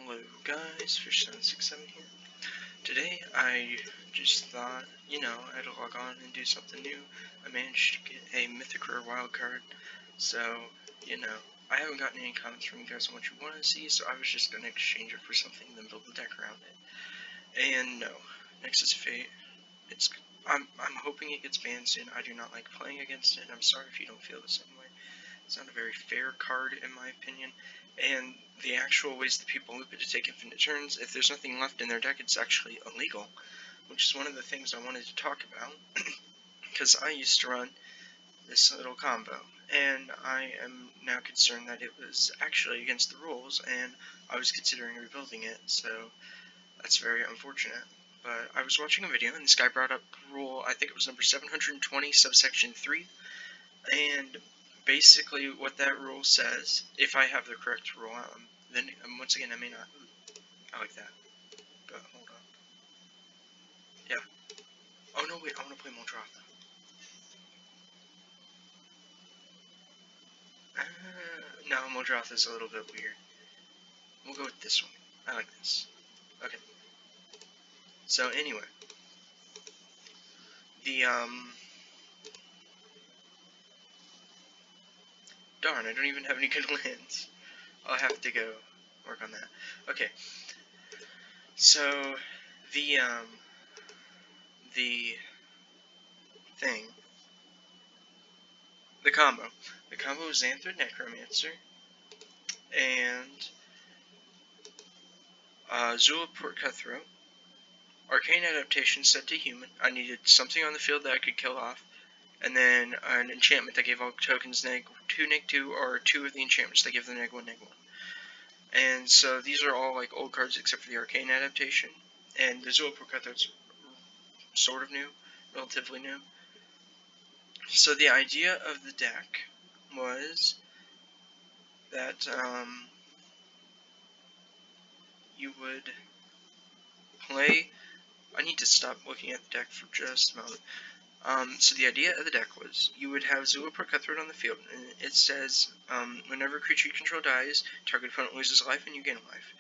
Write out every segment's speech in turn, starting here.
Hello guys, Fish767 here. Today I just thought, I'd log on and do something new. I managed to get a Mythic Rare wildcard, so, I haven't gotten any comments from you guys on what you want to see, so I was just going to exchange it for something and then build the deck around it. And no, Nexus Fate, I'm hoping it gets banned soon. I do not like playing against it, and I'm sorry if you don't feel the same way. It's not a very fair card, in my opinion, and the actual ways that people loop it to take infinite turns, if there's nothing left in their deck, it's actually illegal, which is one of the things I wanted to talk about, because I used to run this little combo, and I am now concerned that it was actually against the rules, and I was considering rebuilding it, so that's very unfortunate. But I was watching a video, and this guy brought up rule, I think it was number 720, subsection 3, and basically what that rule says, if I have the correct rule, then once again I may not. I like that, but hold on. Yeah. Oh no, wait, I want to play Multicolored. No, Multicolored is a little bit weird. We'll go with this one. I like this. Okay. So anyway, darn, I don't even have any good lands. I'll have to go work on that. Okay. So the thing, the combo is Xanther Necromancer and Zulaport Cutthroat. Arcane Adaptation set to human. I needed something on the field that I could kill off, and then an enchantment that gave all tokens -2, -2, or 2 of the enchantments that give them -1, -1. And so these are all like old cards except for the Arcane Adaptation, and the Zulaport Cutthroat's sort of new, relatively new. So the idea of the deck was that you would play. I need to stop looking at the deck for just a moment. So the idea of the deck was you would have Zulaport Cutthroat on the field, and it says whenever a creature you control dies, target opponent loses life and you gain life.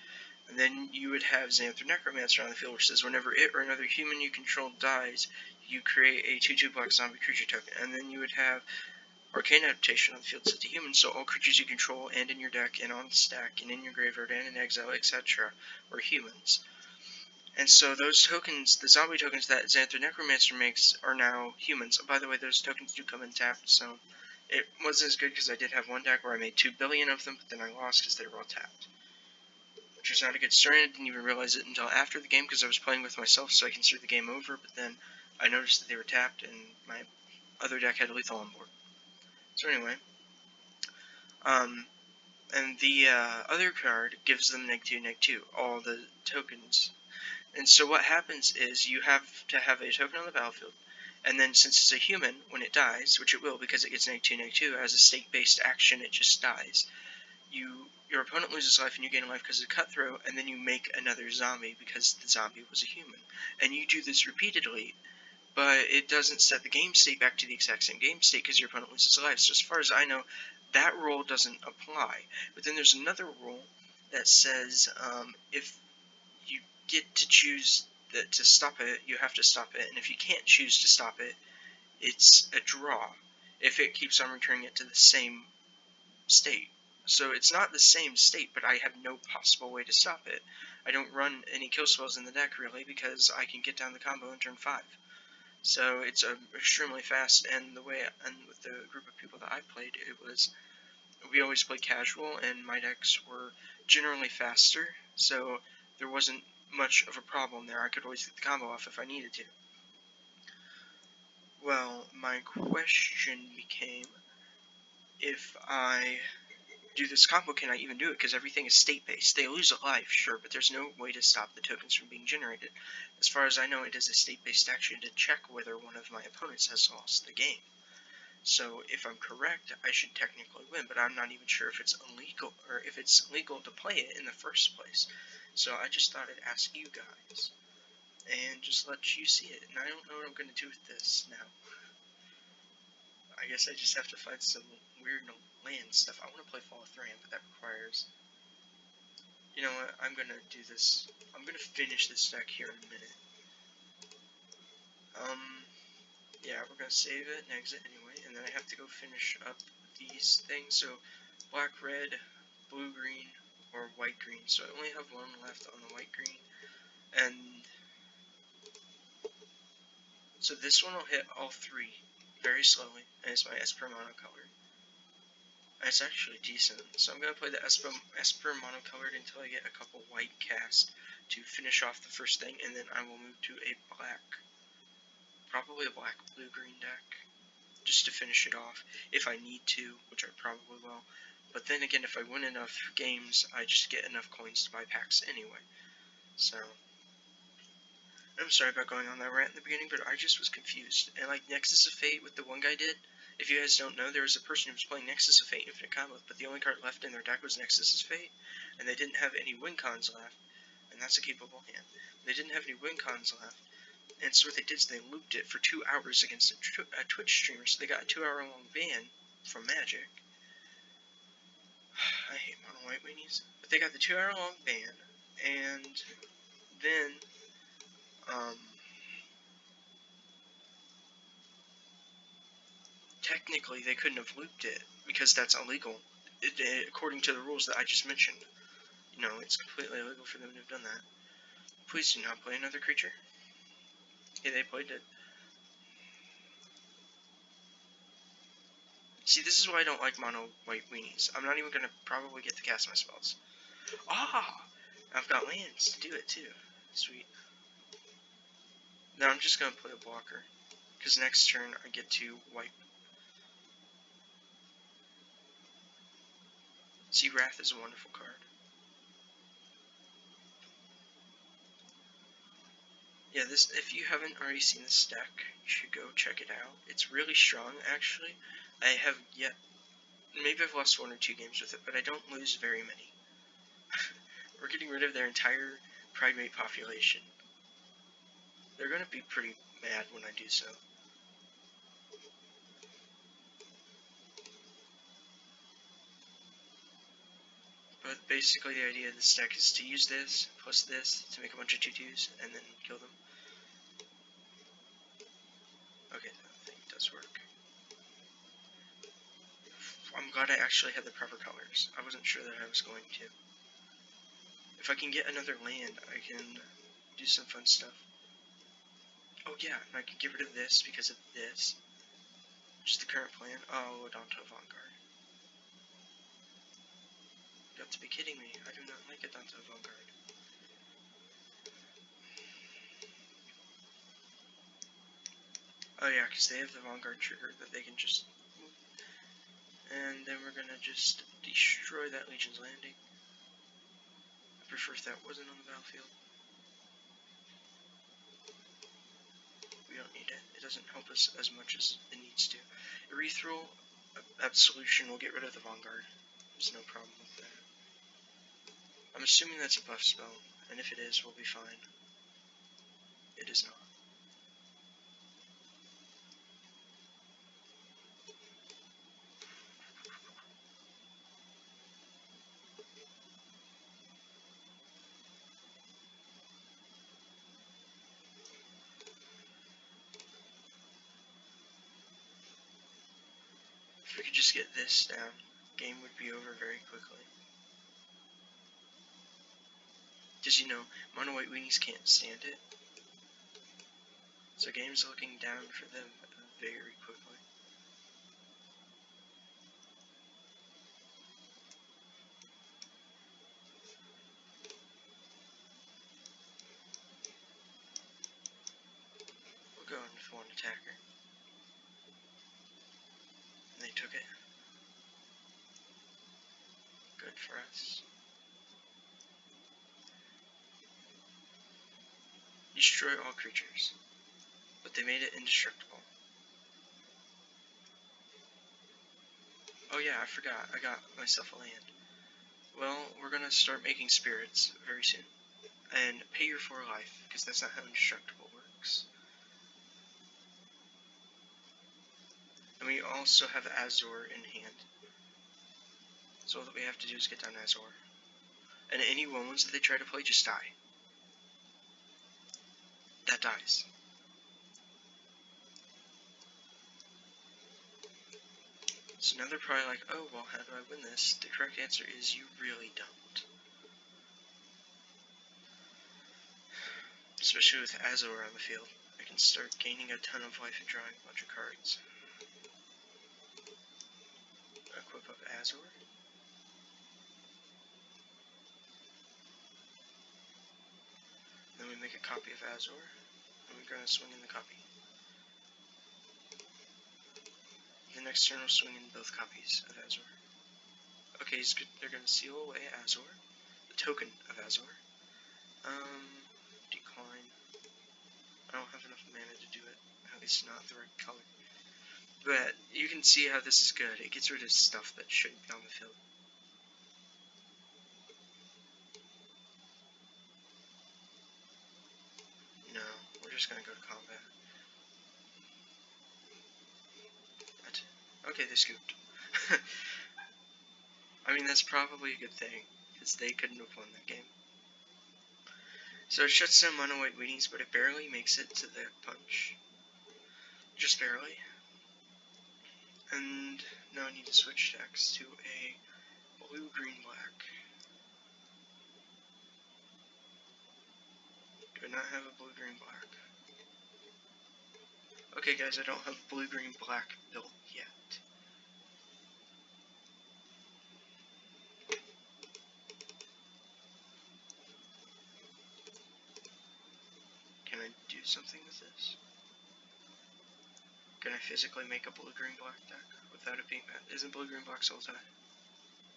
And then you would have Xanther Necromancer on the field, which says whenever it or another human you control dies, you create a 2/2 black zombie creature token. And then you would have Arcane Adaptation on the field set to human, so all creatures you control and in your deck and on the stack and in your graveyard and in exile, etc. are humans. And so those tokens, the zombie tokens that Xanther Necromancer makes, are now humans. By the way, those tokens do come in tapped, so it wasn't as good because I did have one deck where I made 2 billion of them, but then I lost because they were all tapped. Which was not a good story, and I didn't even realize it until after the game because I was playing with myself, so I considered the game over, but then I noticed that they were tapped, and my other deck had lethal on board. So anyway, and the other card gives them -2, -2, all the tokens. And so what happens is you have to have a token on the battlefield, and then since it's a human, when it dies, which it will because it gets -2, -2, as a state-based action, it just dies. Your opponent loses life and you gain life because of Cutthroat, and then you make another zombie because the zombie was a human. And you do this repeatedly, but it doesn't set the game state back to the exact same game state because your opponent loses life. So as far as I know, that rule doesn't apply. But then there's another rule that says if you get to choose to stop it, you have to stop it, and if you can't choose to stop it, it's a draw if it keeps on returning it to the same state. So it's not the same state, but I have no possible way to stop it. I don't run any kill spells in the deck, really, because I can get down the combo in turn 5. So it's extremely fast, and with the group of people that I played, we always played casual, and my decks were generally faster, so there wasn't much of a problem there. I could always get the combo off if I needed to. Well, my question became, if I do this combo, can I even do it? Because everything is state-based. They lose a life, sure, but there's no way to stop the tokens from being generated. As far as I know, it is a state-based action to check whether one of my opponents has lost the game. So if I'm correct, I should technically win, but I'm not even sure if it's illegal or if it's legal to play it in the first place. So I just thought I'd ask you guys and just let you see it. And I don't know what I'm going to do with this now. I guess I just have to find some weird land stuff. I want to play Fall of Thran, but that requires You know what? I'm gonna do this. I'm gonna finish this deck here in a minute. Yeah, we're gonna save it and exit anyway, and then I have to go finish up these things. So, black, red, blue, green, or white, green. So I only have one left on the white, green, and so this one will hit all three very slowly, and it's my Esper Multicolored. And it's actually decent, so I'm gonna play the Esper Multicolored until I get a couple white cast to finish off the first thing, and then I will move to a black. Probably a black blue green deck, just to finish it off if I need to, which I probably will. But then again, if I win enough games, I just get enough coins to buy packs anyway. So, I'm sorry about going on that rant in the beginning, but I just was confused. And like Nexus of Fate, what the one guy did, if you guys don't know, there was a person who was playing Nexus of Fate Infinite Combos, but the only card left in their deck was Nexus of Fate, and they didn't have any win cons left, and that's a capable hand. They didn't have any win cons left. And so what they did is they looped it for 2 hours against a Twitch streamer, so they got a 2-hour-long ban from Magic. I hate mono white weenies. But they got the 2-hour-long ban, and then, technically they couldn't have looped it, because that's illegal, according to the rules that I just mentioned. You know, it's completely illegal for them to have done that. Please do not play another creature. Yeah, they played it. See, this is why I don't like mono white weenies. I'm not even going to probably get to cast my spells. Ah! I've got lands to do it too. Sweet. Now I'm just going to play a blocker, because next turn I get to wipe. See, Wrath is a wonderful card. Yeah, this, if you haven't already seen this deck, you should go check it out. It's really strong, actually. I have yet, maybe I've lost 1 or 2 games with it, but I don't lose very many. We're getting rid of their entire primate population. They're going to be pretty mad when I do so. But basically the idea of this deck is to use this, plus this, to make a bunch of 2/2s, and then kill them. Okay, that thing does work. I'm glad I actually had the proper colors. I wasn't sure that I was going to. If I can get another land, I can do some fun stuff. Oh yeah, and I can get rid of this because of this. Which is the current plan. Oh, Adonto Vanguard. You have to be kidding me. I do not like Adonto Vanguard. Oh yeah, because they have the Vanguard trigger that they can just move. And then we're gonna just destroy that Legion's Landing. I prefer if that wasn't on the battlefield. We don't need it. It doesn't help us as much as it needs to. Erythral Absolution will get rid of the Vanguard. There's no problem with that. I'm assuming that's a buff spell, and if it is, we'll be fine. It is not. If we could just get this down, game would be over very quickly. Because, you know, mono white weenies can't stand it. So game's looking down for them very quickly. We'll go in with one attacker. And they took it. Good for us. Destroy all creatures. But they made it indestructible. Oh yeah, I forgot. I got myself a land. Well, we're gonna start making spirits very soon. And pay your 4 life, because that's not how indestructible works. And we also have Azor in hand. So all that we have to do is get down Azor. and any 1/1s that they try to play just die. That dies. So now they're probably like, oh, well, how do I win this? The correct answer is you really don't. Especially with Azor on the field. I can start gaining a ton of life and drawing a bunch of cards. Equip up Azor. Then we make a copy of Azor, and we're going to swing in the copy. The next turn we'll swing in both copies of Azor. Okay, they're going to seal away Azor, the token of Azor. Decline. I don't have enough mana to do it, at least not the right color. But you can see how this is good. It gets rid of stuff that shouldn't be on the field. No, we're just going to go to combat. Okay, they scooped. I mean, that's probably a good thing, because they couldn't have won that game. So it shuts down mono white weedings, but it barely makes it to the punch. Just barely. And now I need to switch decks to a blue-green-black. Do I not have a blue-green-black? Okay guys, I don't have blue-green-black built yet. Can I do something with this? Can I physically make a blue-green-black deck without it being bad? Isn't blue-green-black Sultai?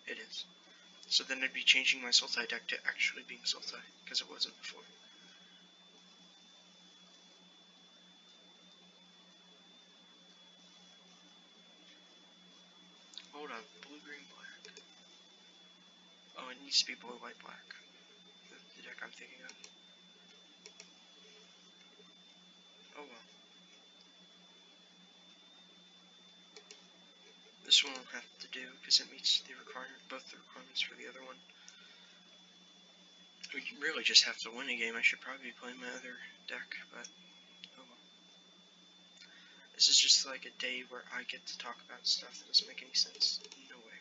It is. So then I'd be changing my Sultai deck to actually being Sultai, because it wasn't before. Hold on, blue-green-black. Oh, it needs to be blue-white-black. The deck I'm thinking of. Oh well. This one will have to do, because it meets the both the requirements for the other one. We really just have to win a game. I should probably be playing my other deck, but oh well. This is just like a day where I get to talk about stuff that doesn't make any sense. No way.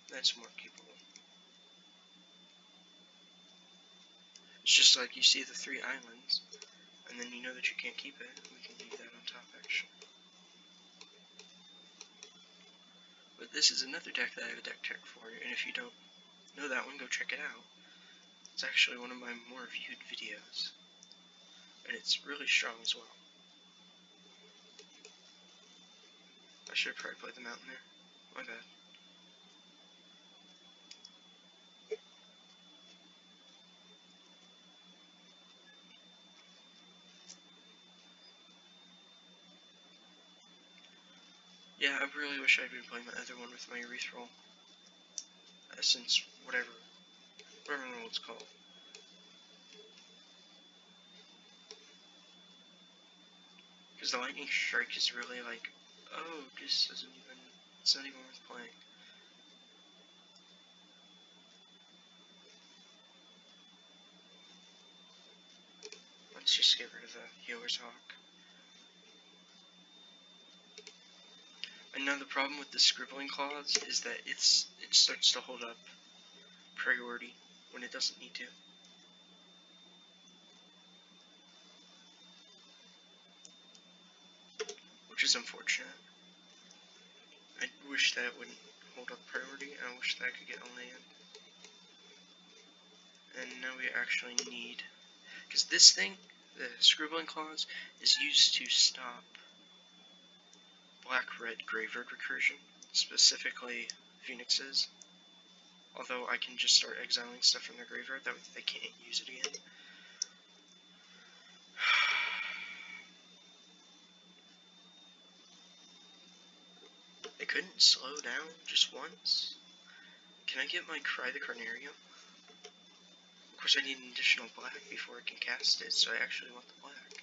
That's more keepable. It's just like you see the 3 islands, and then you know that you can't keep it. We can leave that on top, actually. But this is another deck that I have a deck check for, and if you don't know that one, go check it out. It's actually one of my more viewed videos, and it's really strong as well. I should have probably played the mountain there. My bad. Yeah, I really wish I'd been playing my other one with my Urethral Essence, whatever it's called. Because the Lightning Strike is really like, oh, this isn't even, it's not even worth playing. Let's just get rid of the Healer's Hawk. And now the problem with the Scribbling Claws is that it starts to hold up priority when it doesn't need to. Which is unfortunate. I wish that it wouldn't hold up priority, and I wish that I could get a land. And now we actually need, because this thing, the Scribbling Claws, is used to stop black-red Graveyard recursion, specifically Phoenixes. Although I can just start exiling stuff from their graveyard, that way they can't use it again. They couldn't slow down just once? Can I get my Cry the Carnarium? Of course I need an additional black before I can cast it, so I actually want the black.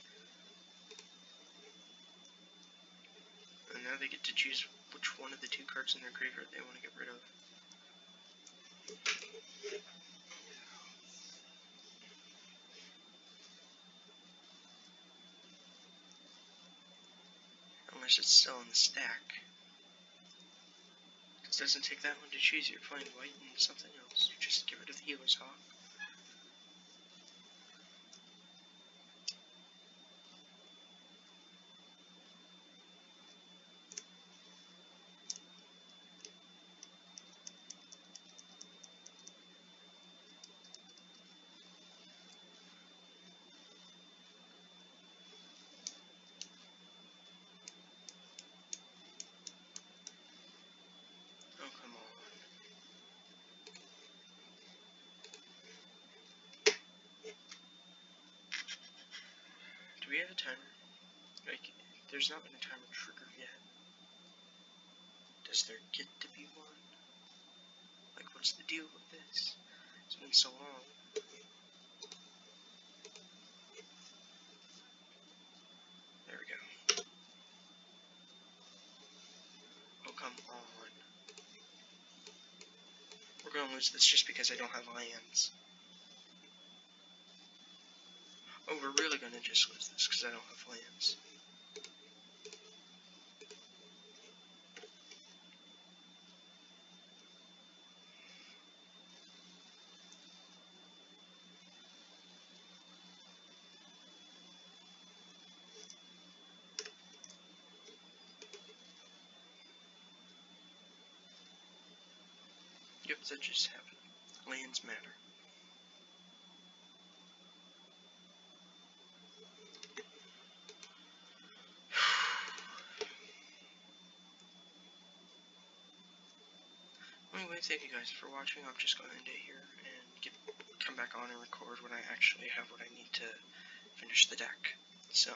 And now they get to choose which one of the 2 cards in their graveyard they want to get rid of. course it's still in the stack. It doesn't take that one to choose. You're playing white and something else. You just get rid of the Healer's Hawk. Oh, come on. Do we have a timer? Like, there's not been a timer trigger yet. Does there get to be one? Like, what's the deal with this? It's been so long. There we go. Oh, come on. We're gonna lose this just because I don't have lands. Oh, we're really gonna just lose this because I don't have lands. Yep, that just happened. Lands matter. Anyway, thank you guys for watching. I'm just going to end it here and come back on and record when I actually have what I need to finish the deck. So,